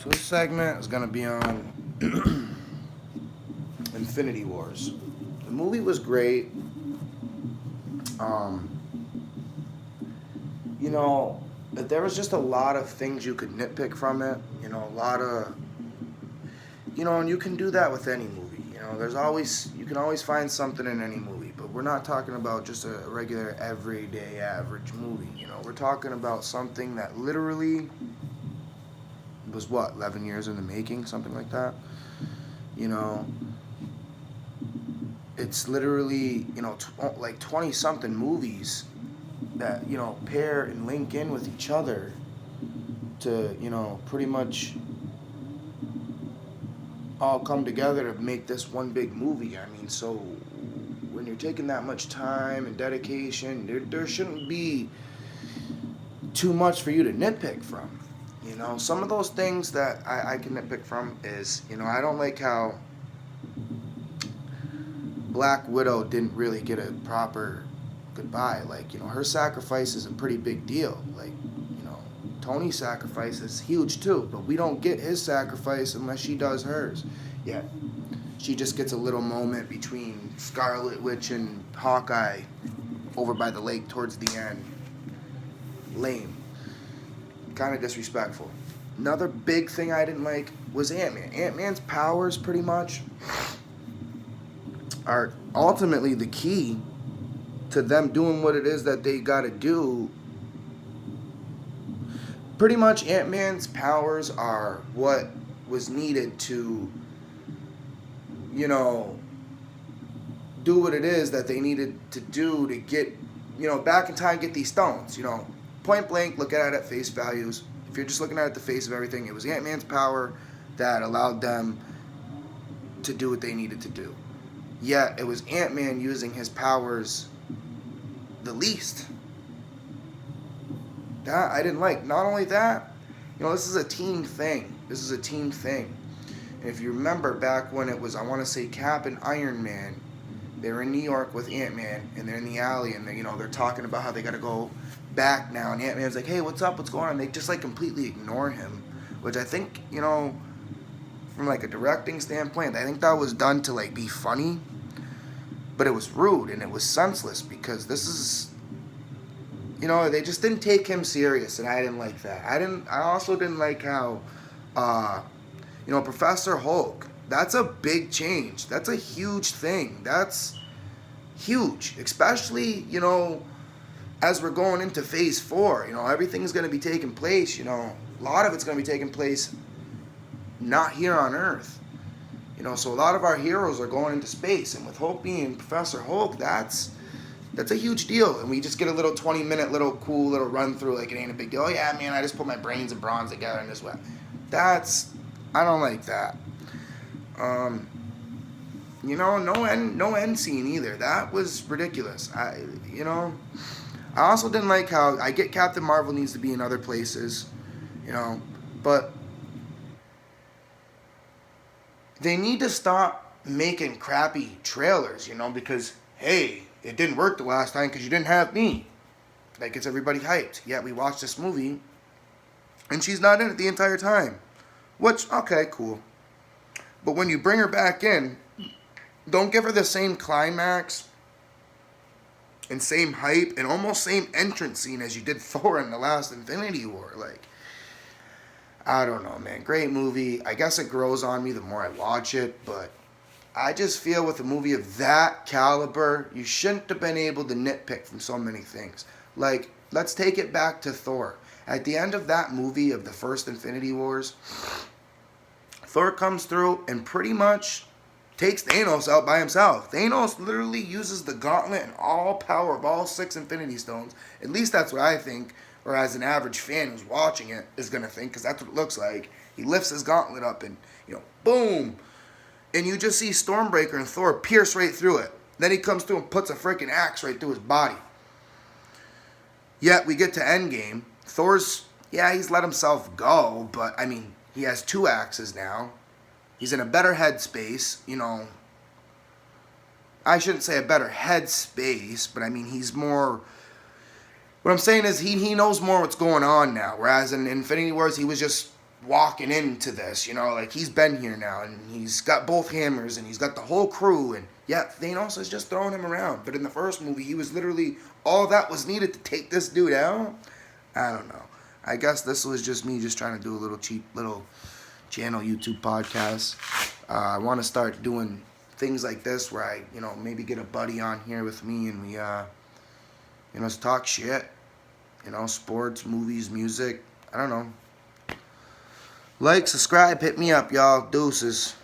So this segment is gonna be on Infinity Wars. The movie was great. Um, you know, there was just a lot of things you could nitpick from it. A lot of, and you can do that with any movie. You can always find something in any movie. But we're not talking about just a regular, everyday, average movie. We're talking about something that literally was 11 years in the making, something like that. You know, it's literally, like 20 something movies that, pair and link in with each other to, pretty much all come together to make this one big movie. I mean, so when you're taking that much time and dedication, there shouldn't be too much for you to nitpick from. Some of those things that I can nitpick from is, I don't like how Black Widow didn't really get a proper goodbye. Like, her sacrifice is a pretty big deal. Like, Tony's sacrifice is huge too, but we don't get his sacrifice unless she does hers. Yeah, she just gets a little moment between Scarlet Witch and Hawkeye over by the lake towards the end. Lame. Kind of disrespectful. Another big thing I didn't like was Ant-Man. Ant-Man's powers pretty much are ultimately the key to them doing what it is that they got to do. Pretty much Ant-Man's powers are what was needed to, do what it is that they needed to do to get, back in time, get these stones. Point blank, look at it at face values. If you're just looking at it at the face of everything, it was Ant-Man's power that allowed them to do what they needed to do. Yet, it was Ant-Man using his powers the least. That I didn't like. Not only that, this is a team thing. And if you remember back when it was, I want to say, Cap and Iron Man, they were in New York with Ant-Man, and they're in the alley, and they're talking about how they got to go back now, and Ant-Man's like, hey, what's up, what's going on? They just completely ignore him, which I think, from a directing standpoint, I think that was done to be funny, but it was rude and it was senseless, because this is, they just didn't take him serious, and I didn't like that. I also didn't like how Professor Hulk, that's a big change. That's a huge thing. That's huge, especially, as we're going into phase 4. Everything's going to be taking place, a lot of it's going to be taking place not here on Earth. So a lot of our heroes are going into space, and with Hulk being Professor Hulk, that's a huge deal. And we just get a little 20-minute little cool little run through, like it ain't a big deal. Oh yeah, man, I just put my brains and bronze together in this way. I don't like that. No end scene either. That was ridiculous. I also didn't like how, I get Captain Marvel needs to be in other places, but they need to stop making crappy trailers, because, hey, it didn't work the last time because you didn't have me. That gets everybody hyped. Yet we watched this movie, and she's not in it the entire time. Which, okay, cool. But when you bring her back in, don't give her the same climax and same hype and almost same entrance scene as you did Thor in the last Infinity War. I don't know, man. Great movie. I guess it grows on me the more I watch it, but I just feel with a movie of that caliber, you shouldn't have been able to nitpick from so many things. Let's take it back to Thor. At the end of that movie, of the first Infinity Wars, Thor comes through and pretty much takes Thanos out by himself. Thanos literally uses the gauntlet and all power of all 6 Infinity Stones. At least that's what I think, or as an average fan who's watching it is going to think, because that's what it looks like. He lifts his gauntlet up and, boom. And you just see Stormbreaker and Thor pierce right through it. Then he comes through and puts a freaking axe right through his body. Yet we get to Endgame. Thor's, he's let himself go, but, he has 2 axes now. He's in a better headspace, I shouldn't say a better headspace, but he's more... What I'm saying is he knows more what's going on now. Whereas in Infinity Wars, he was just walking into this, you know, like he's been here now and he's got both hammers and he's got the whole crew, and yeah, Thanos is just throwing him around. But in the first movie, he was literally all that was needed to take this dude out. I don't know. I guess this was just me just trying to do a little cheap little channel YouTube podcast. I want to start doing things like this where I, you know, maybe get a buddy on here with me and we, you know, talk shit. You know, sports, movies, music. I don't know. Like, subscribe, hit me up, y'all. Deuces.